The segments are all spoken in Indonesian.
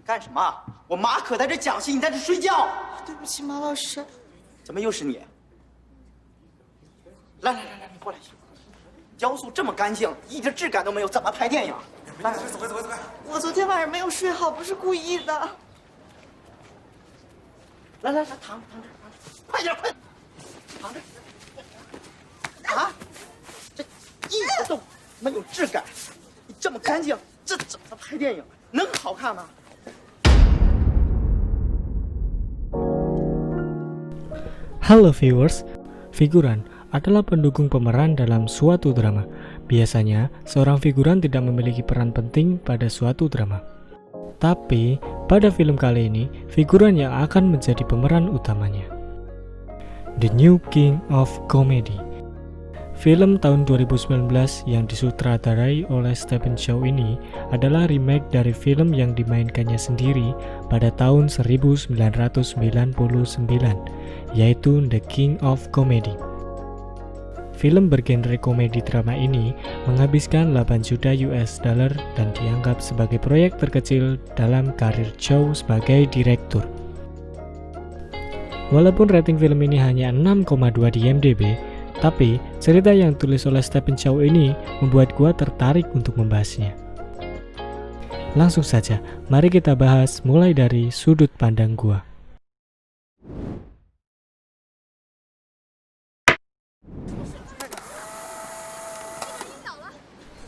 干什么？我马可在这讲戏，你在这睡觉。对不起，马老师。怎么又是你？来，你过来。雕塑这么干净，一点质感都没有，怎么拍电影？来，走开。我昨天晚上没有睡好，不是故意的。来，躺着，快点，躺着。啊，这一点都没有质感，你这么干净，这怎么拍电影？能好看吗？ Halo viewers, figuran adalah pendukung pemeran dalam suatu drama. Biasanya, seorang figuran tidak memiliki peran penting pada suatu drama. Tapi, pada film kali ini, figuran yang akan menjadi pemeran utamanya. The New King of Comedy. Film tahun 2019 yang disutradarai oleh Stephen Chow ini adalah remake dari film yang dimainkannya sendiri pada tahun 1999, yaitu The King of Comedy. Film bergenre komedi drama ini menghabiskan 8 juta US dollar dan dianggap sebagai proyek terkecil dalam karir Chow sebagai direktur. Walaupun rating film ini hanya 6,2 di IMDb, tapi cerita yang tulis oleh Stephen Chow ini membuat gua tertarik untuk membahasnya. Langsung saja, mari kita bahas mulai dari sudut pandang gua.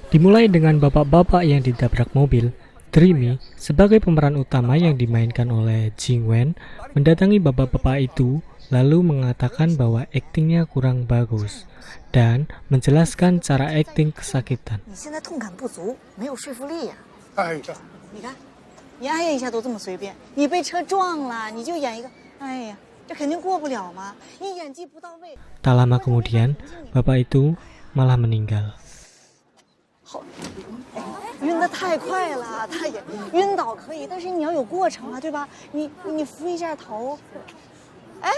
Dimulai dengan bapak-bapak yang ditabrak mobil. Dreamy sebagai pemeran utama yang dimainkan oleh Jing Wen mendatangi bapak-bapak itu lalu mengatakan bahwa aktingnya kurang bagus dan menjelaskan cara akting kesakitan. Tak lama kemudian, bapak itu malah meninggal. 晕得太快了，他也晕倒可以，但是你要有过程啊，对吧？你扶一下头。哎，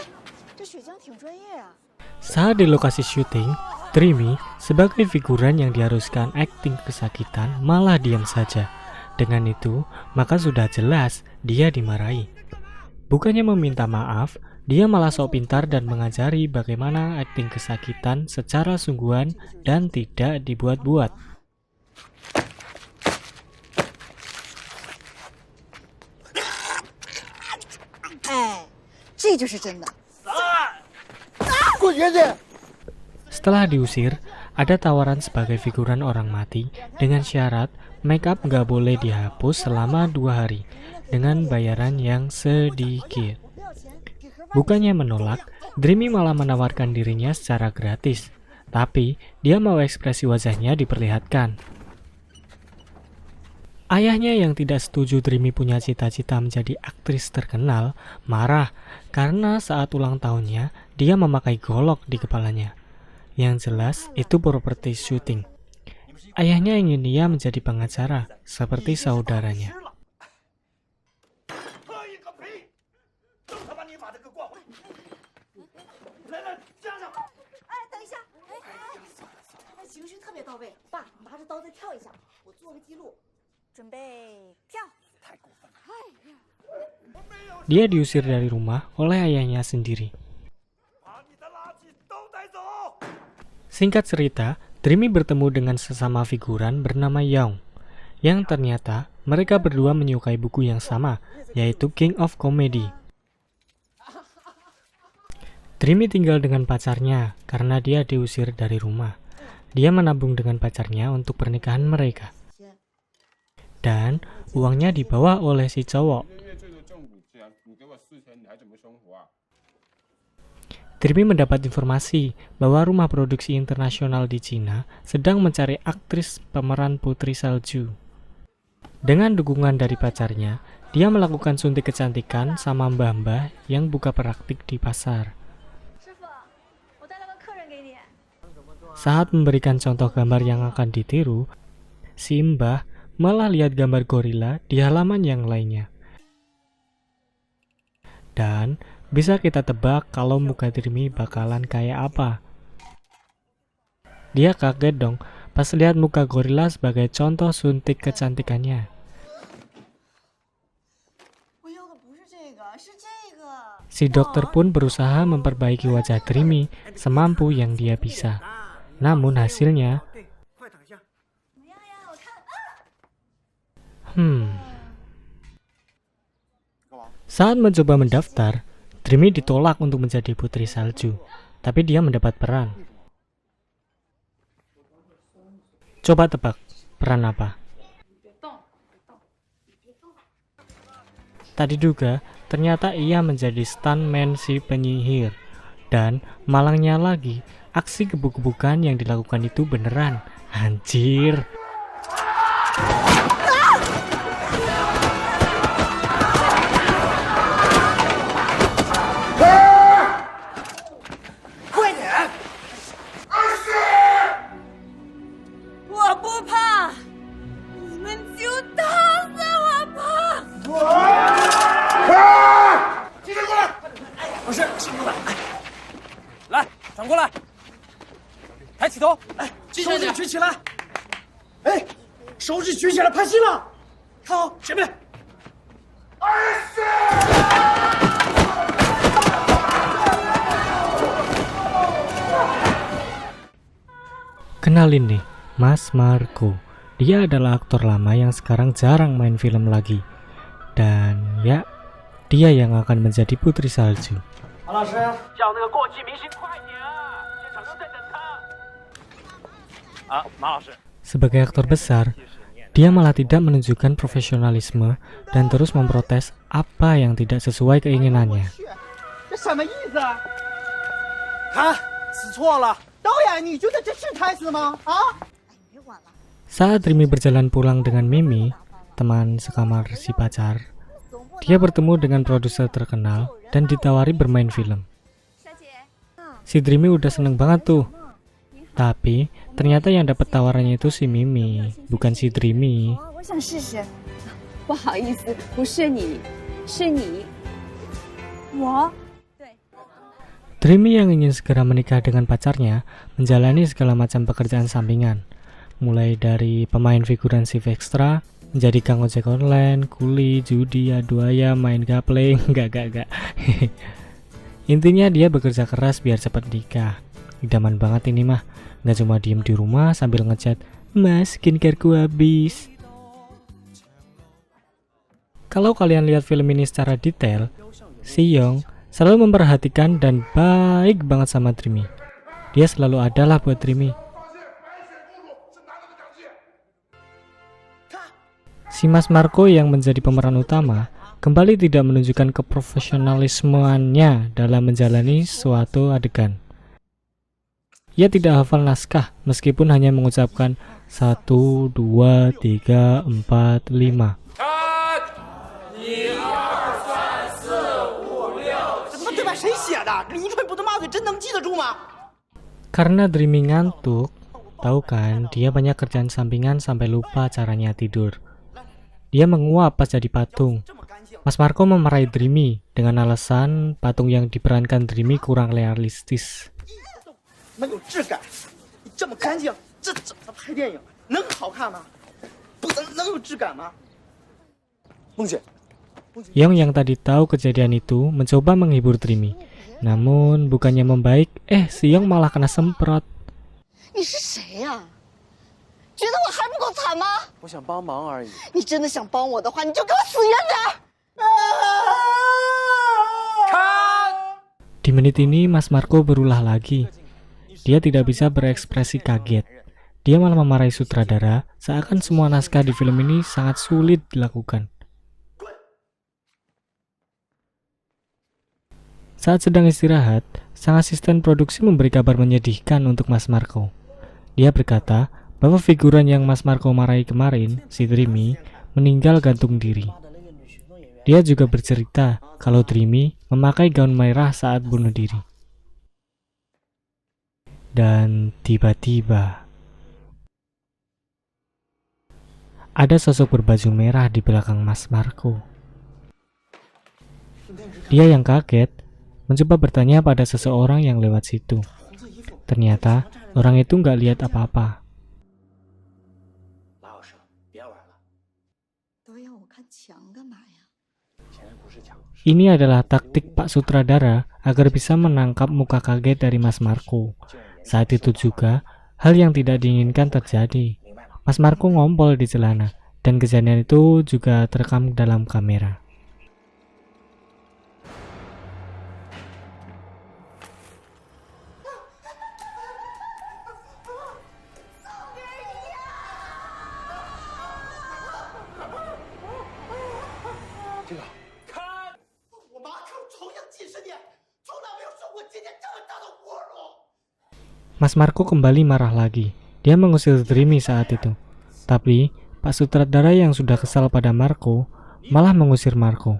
这血浆挺专业啊。Saat di lokasi syuting, Dreamy sebagai figuran yang diharuskan akting kesakitan malah diam saja. Dengan itu, maka sudah jelas dia dimarahi. Bukannya meminta maaf, dia malah sok pintar dan mengajari bagaimana akting kesakitan secara sungguhan dan tidak dibuat-buat. 这就是真的。 Setelah diusir, ada tawaran sebagai figuran orang mati dengan syarat make up nggak boleh dihapus selama 2 hari dengan bayaran yang sedikit. Bukannya menolak, Dreamy malah menawarkan dirinya secara gratis, tapi dia mau ekspresi wajahnya diperlihatkan. Ayahnya yang tidak setuju Dreamy punya cita-cita menjadi aktris terkenal marah karena saat ulang tahunnya dia memakai golok di kepalanya. Yang jelas itu properti syuting. Ayahnya ingin dia menjadi pengacara seperti saudaranya. Dia diusir dari rumah oleh ayahnya sendiri. Singkat cerita, Dreamy bertemu dengan sesama figuran bernama Young, yang ternyata mereka berdua menyukai buku yang sama, yaitu King of Comedy. Dreamy tinggal dengan pacarnya karena dia diusir dari rumah. Dia menabung dengan pacarnya untuk pernikahan mereka. Dan uangnya dibawa oleh si cowok. Dreamy mendapat informasi bahwa rumah produksi internasional di Cina sedang mencari aktris pemeran Putri Salju. Dengan dukungan dari pacarnya, dia melakukan suntik kecantikan sama mbah-mbah yang buka praktik di pasar. Saat memberikan contoh gambar yang akan ditiru, si mbah malah lihat gambar gorila di halaman yang lainnya. Dan bisa kita tebak kalau muka Dreamy bakalan kayak apa. Dia kaget dong pas lihat muka gorila sebagai contoh suntik kecantikannya. Si dokter pun berusaha memperbaiki wajah Dreamy semampu yang dia bisa. Namun hasilnya, saat mencoba mendaftar, Dreamy ditolak untuk menjadi putri salju. Tapi dia mendapat peran. Coba tebak, peran apa? Tak diduga, ternyata ia menjadi stuntman si penyihir. Dan malangnya lagi, aksi gebuk-gebukan yang dilakukan itu beneran. Anjir. Kenalin nih, Mas Marco. Dia adalah aktor lama yang sekarang jarang main film lagi. Dan ya, dia yang akan menjadi putri salju. Sebagai aktor besar, dia malah tidak menunjukkan profesionalisme dan terus memprotes apa yang tidak sesuai keinginannya. Saat Dreamy berjalan pulang dengan Mimi, teman sekamar si pacar, dia bertemu dengan produser terkenal dan ditawari bermain film. Si Dreamy udah seneng banget tuh. Tapi ternyata yang dapat tawarannya itu si Mimi, bukan si Dreamy. Dreamy yang ingin segera menikah dengan pacarnya menjalani segala macam pekerjaan sampingan, mulai dari pemain figuran shift ekstra, menjadi kang ojek online, kuli, judi, adu ayam, main gaple, enggak. Intinya dia bekerja keras biar cepat nikah. Idaman banget ini mah, nggak cuma diem di rumah sambil ngechat, "Mas, skincareku habis." Kalau kalian lihat film ini secara detail, Si Young selalu memperhatikan dan baik banget sama Dreamy. Dia selalu adalah buat Dreamy. Si Mas Marco yang menjadi pemeran utama kembali tidak menunjukkan keprofesionalismeannya dalam menjalani suatu adegan. Ia tidak hafal naskah meskipun hanya mengucapkan 1, 2, 3, 4, 5. Karena Dreamy ngantuk, tahu kan dia banyak kerjaan sampingan sampai lupa caranya tidur. Dia menguap pas jadi patung. Mas Marco memarahi Dreamy dengan alasan patung yang diperankan Dreamy kurang realistis. Young yang tadi tahu kejadian itu mencoba menghibur Dreamy. Namun bukannya membaik, si Young malah kena semprot. Di menit ini Mas Marco berulah lagi. Dia tidak bisa berekspresi kaget. Dia malah memarahi sutradara, seakan semua naskah di film ini sangat sulit dilakukan. Saat sedang istirahat, sang asisten produksi memberi kabar menyedihkan untuk Mas Marco. Dia berkata bahwa figuran yang Mas Marco marahi kemarin, si Dreamy, meninggal gantung diri. Dia juga bercerita kalau Dreamy memakai gaun merah saat bunuh diri. Dan tiba-tiba ada sosok berbaju merah di belakang Mas Marco. Dia yang kaget mencoba bertanya pada seseorang yang lewat situ. Ternyata orang itu nggak lihat apa-apa. Ini adalah taktik Pak Sutradara agar bisa menangkap muka kaget dari Mas Marco. Saat itu juga, hal yang tidak diinginkan terjadi. Mas Marco ngompol di celana, dan kejadian itu juga terekam dalam kamera. Mas Marco kembali marah lagi. Dia mengusir Dreamy saat itu. Tapi, Pak Sutradara yang sudah kesal pada Marco, malah mengusir Marco.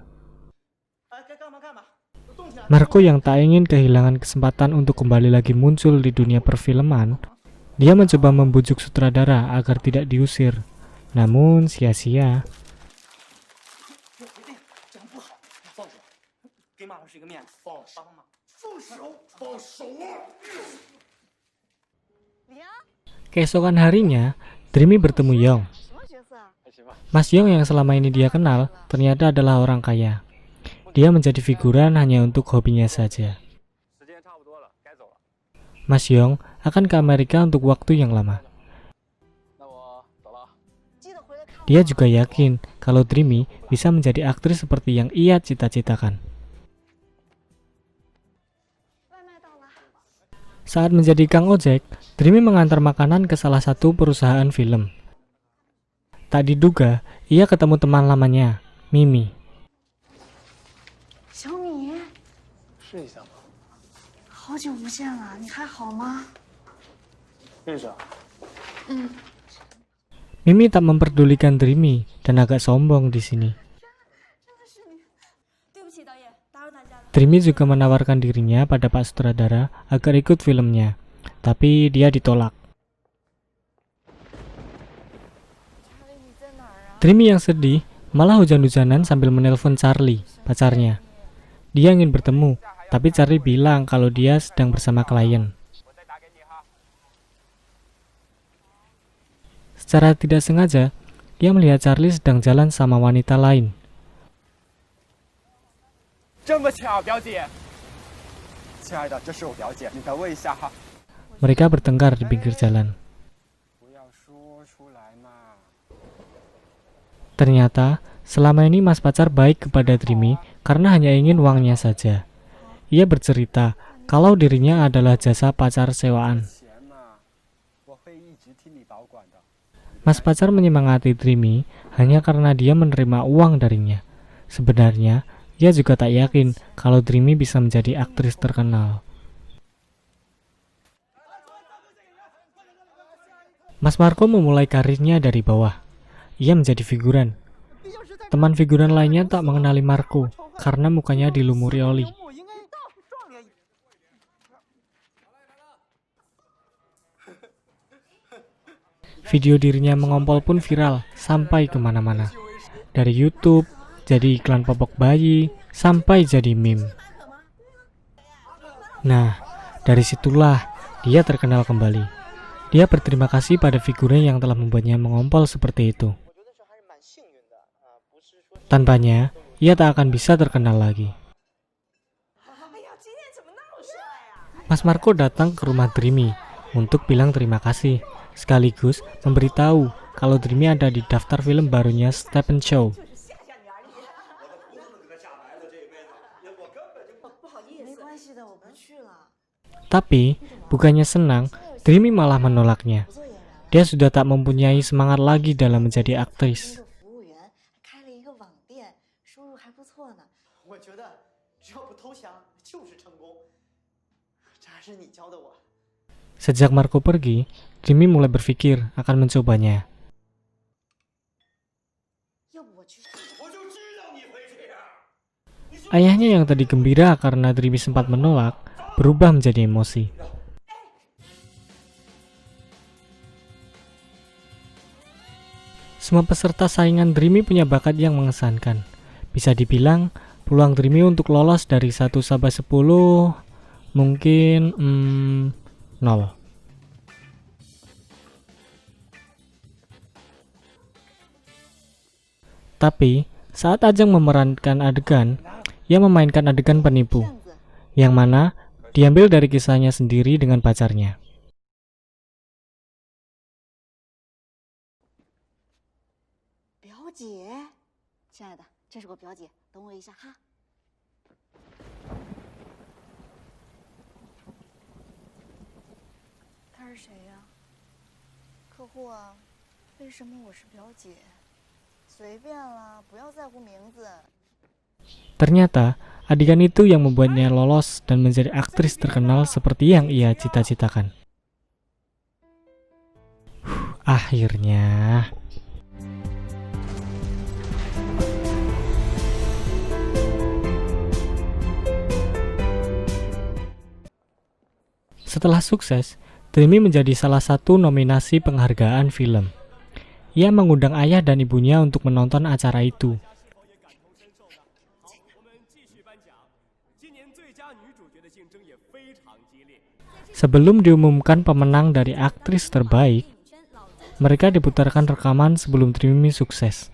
Marco yang tak ingin kehilangan kesempatan untuk kembali lagi muncul di dunia perfilman, dia mencoba membujuk sutradara agar tidak diusir. Namun, sia-sia. Keesokan harinya, Dreamy bertemu Young. Mas Young yang selama ini dia kenal ternyata adalah orang kaya. Dia menjadi figuran hanya untuk hobinya saja. Mas Young akan ke Amerika untuk waktu yang lama. Dia juga yakin kalau Dreamy bisa menjadi aktris seperti yang ia cita-citakan. Saat menjadi Kang Ojek, Dreamy mengantar makanan ke salah satu perusahaan film. Tak diduga, ia ketemu teman lamanya, Mimi. Mimi tak memperdulikan Dreamy dan agak sombong di sini. Dreamy juga menawarkan dirinya pada Pak Sutradara agar ikut filmnya, tapi dia ditolak. Dreamy yang sedih malah hujan-hujanan sambil menelpon Charlie, pacarnya. Dia ingin bertemu, tapi Charlie bilang kalau dia sedang bersama klien. Secara tidak sengaja, ia melihat Charlie sedang jalan sama wanita lain. Mereka bertengkar di pinggir jalan. Ternyata, selama ini Mas Pacar baik kepada Dreamy karena hanya ingin uangnya saja. Ia bercerita kalau dirinya adalah jasa pacar sewaan. Mas Pacar menyemangati Dreamy hanya karena dia menerima uang darinya. Sebenarnya, ia juga tak yakin kalau Dreamy bisa menjadi aktris terkenal. Mas Marco memulai karirnya dari bawah. Ia menjadi figuran. Teman figuran lainnya tak mengenali Marco karena mukanya dilumuri oli. Video dirinya mengompol pun viral sampai kemana-mana. Dari YouTube, jadi iklan popok bayi, sampai jadi meme. Nah, dari situlah dia terkenal kembali. Dia berterima kasih pada figuran yang telah membuatnya mengompol seperti itu. Tanpanya, ia tak akan bisa terkenal lagi. Mas Marco datang ke rumah Dreamy untuk bilang terima kasih, sekaligus memberitahu kalau Dreamy ada di daftar film barunya Stephen Chow. Tapi, bukannya senang, Dreamy malah menolaknya. Dia sudah tak mempunyai semangat lagi dalam menjadi aktris. Sejak Marco pergi, Dreamy mulai berpikir akan mencobanya. Ayahnya yang tadi gembira karena Dreamy sempat menolak, berubah menjadi emosi. Semua peserta saingan Dreamy punya bakat yang mengesankan. Bisa dibilang, peluang Dreamy untuk lolos dari 1 sampai 10 mungkin 0. Tapi, Saat Ajeng memerankan adegan, ia memainkan adegan penipu, 骗子， yang mana diambil dari kisahnya sendiri dengan pacarnya. 表姐，亲爱的，这是我表姐，等我一下哈。他是谁呀？客户啊？为什么我是表姐？随便啦，不要在乎名字。 Ternyata, adegan itu yang membuatnya lolos dan menjadi aktris terkenal seperti yang ia cita-citakan. Akhirnya. Setelah sukses, Dreamy menjadi salah satu nominasi penghargaan film. Ia mengundang ayah dan ibunya untuk menonton acara itu. Sebelum diumumkan pemenang dari aktris terbaik, mereka diputarkan rekaman sebelum Dreamy sukses.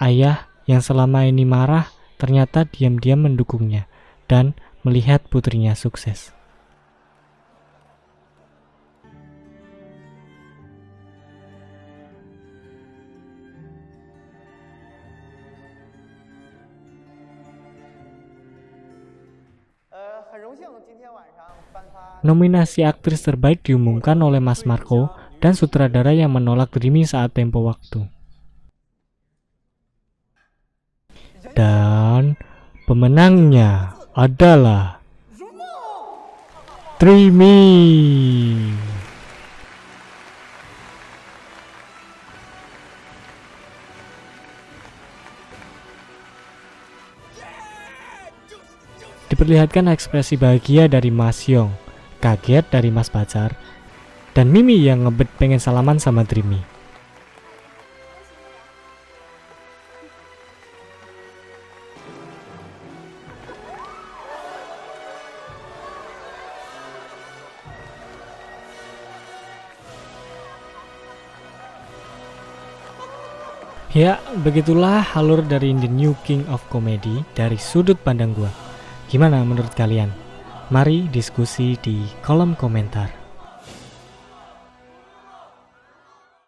Ayah yang selama ini marah ternyata diam-diam mendukungnya dan melihat putrinya sukses. Nominasi aktris terbaik diumumkan oleh Mas Marco dan sutradara yang menolak Dreamy saat tempo waktu. Dan pemenangnya adalah Dreamy. Diperlihatkan ekspresi bahagia dari Mas Yong, kaget dari Mas Pacar, dan Mimi yang ngebet pengen salaman sama Dreamy. Ya, begitulah alur dari The New King of Comedy dari sudut pandang gua. Gimana menurut kalian? Mari diskusi di kolom komentar.